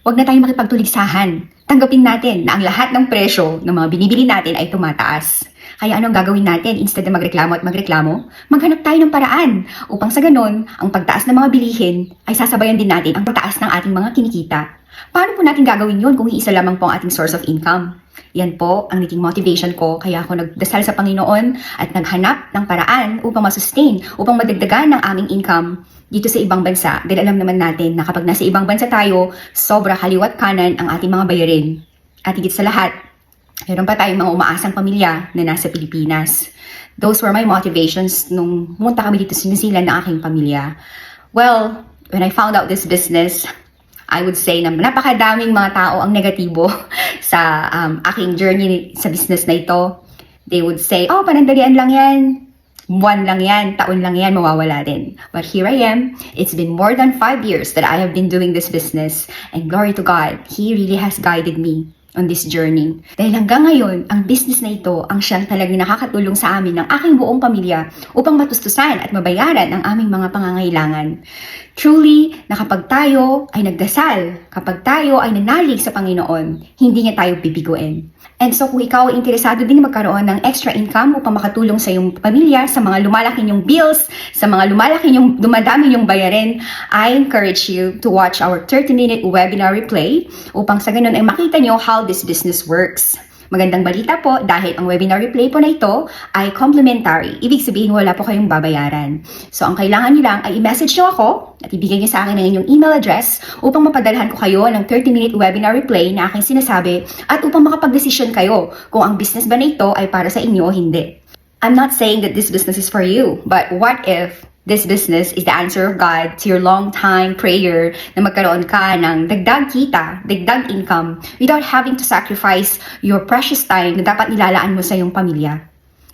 Huwag na tayong makipagtuligsahan. Tanggapin natin na ang lahat ng presyo ng mga binibili natin ay tumataas. Kaya anong gagawin natin instead na magreklamo at magreklamo? Maghanap tayo ng paraan upang sa ganon, ang pagtaas ng mga bilihin ay sasabayan din natin ang pagtaas ng ating mga kinikita. Paano po natin gagawin yun kung isa lamang po ang ating source of income? Yan po ang naging motivation ko, kaya ako nagdasal sa Panginoon at naghanap ng paraan upang masustain, upang madagdagan ng aming income dito sa ibang bansa. Dahil alam naman natin na kapag nasa ibang bansa tayo, sobra kaliwat kanan ang ating mga bayarin. At higit sa lahat, meron pa tayong mga umaasang pamilya na nasa Pilipinas. Those were my motivations nung pumunta kami dito sa New Zealand ng aking pamilya. Well, when I found out this business, I would say na napakadaming mga tao ang negatibo sa aking journey sa business na ito. They would say, oh, panandalian lang yan. Buwan lang yan, taon lang yan, mawawala din. But here I am. It's been more than 5 years that I have been doing this business. And glory to God, He really has guided me on this journey. Dahil hanggang ngayon, ang business na ito ang siyang talagang nakakatulong sa amin ng aking buong pamilya upang matustusan at mabayaran ang aming mga pangangailangan. Truly, na kapag tayo ay nagdasal, kapag tayo ay nanalig sa Panginoon, hindi niya tayo bibiguin. And so kung ikaw ay interesado din magkaroon ng extra income upang makatulong sa iyong pamilya, sa mga lumalaki niyong bills, sa mga dumadami niyong bayarin, I encourage you to watch our 30-minute webinar replay upang sa ganun ay makita niyo how this business works. Magandang balita po dahil ang webinar replay po na ito ay complimentary. Ibig sabihin wala po kayong babayaran. So ang kailangan niyo lang ay i-message niyo ako at ibigay niyo sa akin ang inyong email address upang mapadalhan ko kayo ng 30-minute webinar replay na aking sinasabi at upang makapag-desisyon kayo kung ang business ba na ito ay para sa inyo o hindi. I'm not saying that this business is for you, but what if this business is the answer of God to your long-time prayer na magkaroon ka ng dagdag kita, dagdag income without having to sacrifice your precious time na dapat nilalaan mo sa iyong pamilya.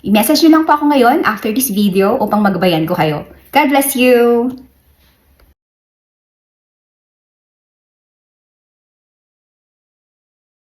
I-message nyo lang po ako ngayon after this video upang magbayan ko kayo. God bless you!